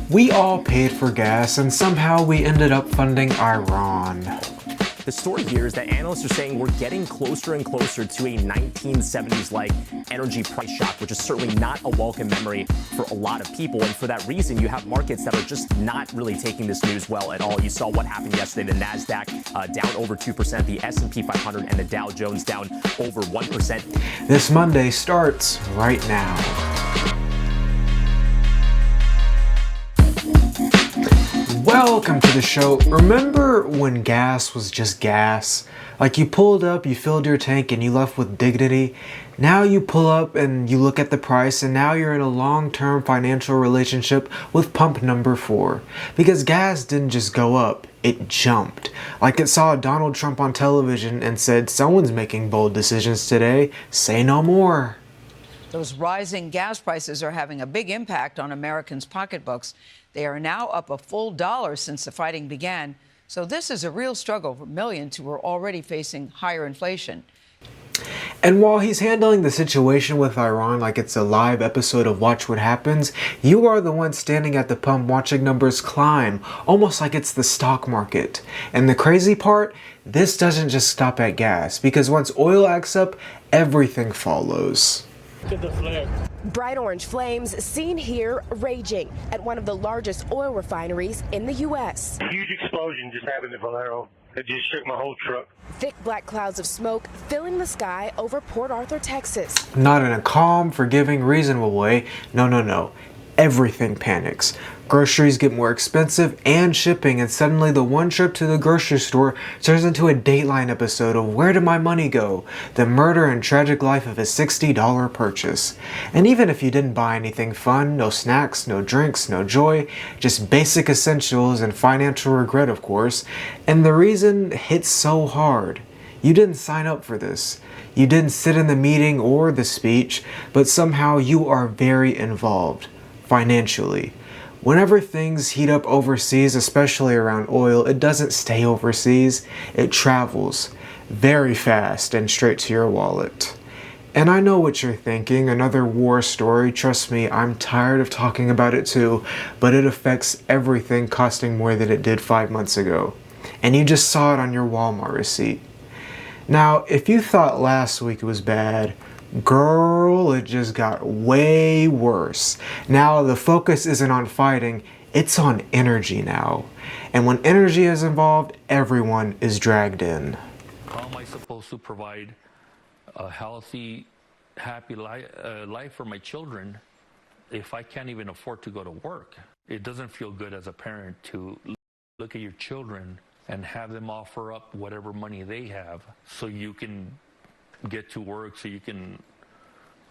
We all paid for gas and somehow we ended up funding Iran. The story here is that analysts are saying we're getting closer and closer to a 1970s-like energy price shock, which is certainly not a welcome memory for a lot of people. And for that reason, you have markets that are just not really taking this news well at all. You saw what happened yesterday. The NASDAQ down over 2%, the S&P 500 and the Dow Jones down over 1%. This Monday starts right now. Welcome to the show. Remember when gas was just gas? Like you pulled up, you filled your tank, and you left with dignity? Now you pull up and you look at the price, and now you're in a long-term financial relationship with pump number 4. Because gas didn't just go up, it jumped. Like it saw Donald Trump on television and said, "Someone's making bold decisions today, say no more." Those rising gas prices are having a big impact on Americans' pocketbooks. They are now up a full $1 since the fighting began. So this is a real struggle for millions who are already facing higher inflation. And while he's handling the situation with Iran like it's a live episode of Watch What Happens, you are the one standing at the pump watching numbers climb, almost like it's the stock market. And the crazy part, this doesn't just stop at gas, because once oil acts up, everything follows. Look at the flare. Bright orange flames seen here raging at one of the largest oil refineries in the U.S. Huge explosion just happened at Valero. It just shook my whole truck. Thick black clouds of smoke filling the sky over Port Arthur, Texas. Not in a calm, forgiving, reasonable way. No. Everything panics. Groceries get more expensive and shipping, and suddenly the one trip to the grocery store turns into a Dateline episode of Where Did My Money Go? The murder and tragic life of a $60 purchase. And even if you didn't buy anything fun, no snacks, no drinks, no joy, just basic essentials and financial regret, of course. And the reason hits so hard. You didn't sign up for this. You didn't sit in the meeting or the speech, but somehow you are very involved. Financially. Whenever things heat up overseas, especially around oil, it doesn't stay overseas, it travels very fast and straight to your wallet. And I know what you're thinking, another war story. Trust me, I'm tired of talking about it too, but it affects everything costing more than it did 5 months ago. And you just saw it on your Walmart receipt. Now, if you thought last week was bad, girl, it just got way worse. Now the focus isn't on fighting, it's on energy now. And when energy is involved, everyone is dragged in. How am I supposed to provide a healthy, happy life for my children if I can't even afford to go to work? It doesn't feel good as a parent to look at your children and have them offer up whatever money they have so you can get to work, so you can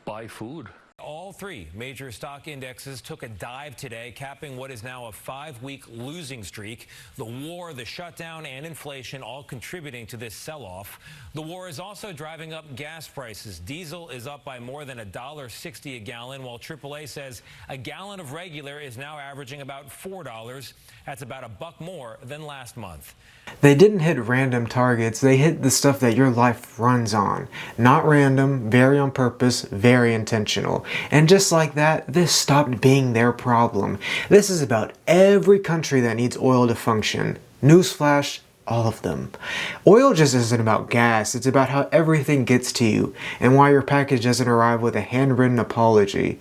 buy food. All three major stock indexes took a dive today, capping what is now a 5-week losing streak. The war, the shutdown, and inflation all contributing to this sell-off. The war is also driving up gas prices. Diesel is up by more than $1.60 a gallon, while AAA says a gallon of regular is now averaging about $4. That's about $1 more than last month. They didn't hit random targets, they hit the stuff that your life runs on. Not random, very on purpose, very intentional. And just like that, this stopped being their problem. This is about every country that needs oil to function. Newsflash, all of them. Oil just isn't about gas, it's about how everything gets to you and why your package doesn't arrive with a handwritten apology.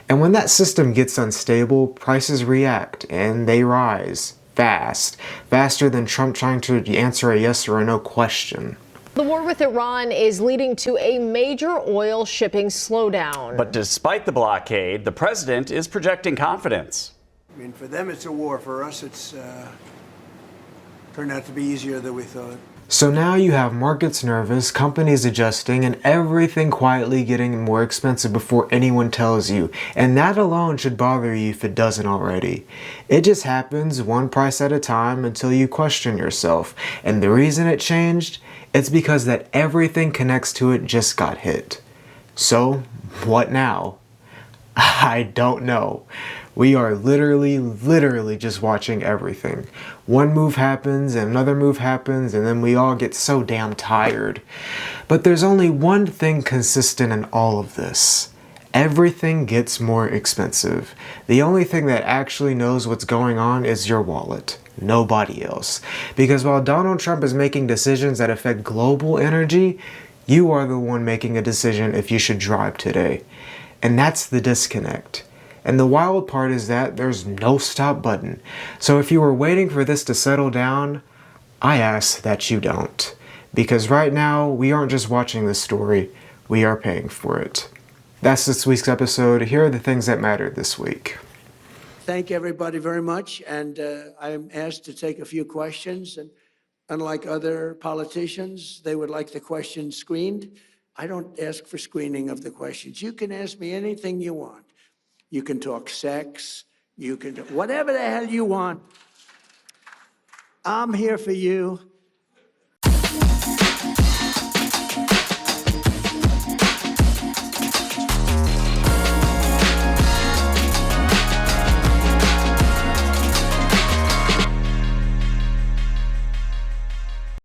And when that system gets unstable, prices react and they rise. Fast. Faster than Trump trying to answer a yes or a no question. The war with Iran is leading to a major oil shipping slowdown. But despite the blockade, the president is projecting confidence. I mean, for them it's a war. For us, it's turned out to be easier than we thought. So now you have markets nervous, companies adjusting, and everything quietly getting more expensive before anyone tells you. And that alone should bother you if it doesn't already. It just happens one price at a time until you question yourself. And the reason it changed, it's because that everything connects to it just got hit. So, what now? I don't know. We are literally just watching everything. One move happens, and another move happens, and then we all get so damn tired. But there's only one thing consistent in all of this. Everything gets more expensive. The only thing that actually knows what's going on is your wallet. Nobody else. Because while Donald Trump is making decisions that affect global energy, you are the one making a decision if you should drive today. And that's the disconnect. And the wild part is that there's no stop button. So if you were waiting for this to settle down, I ask that you don't. Because right now, we aren't just watching this story, we are paying for it. That's this week's episode. Here are the things that mattered this week. Thank everybody very much, and I'm asked to take a few questions, and unlike other politicians, they would like the questions screened. I don't ask for screening of the questions. You can ask me anything you want. You can talk sex, you can do whatever the hell you want. I'm here for you.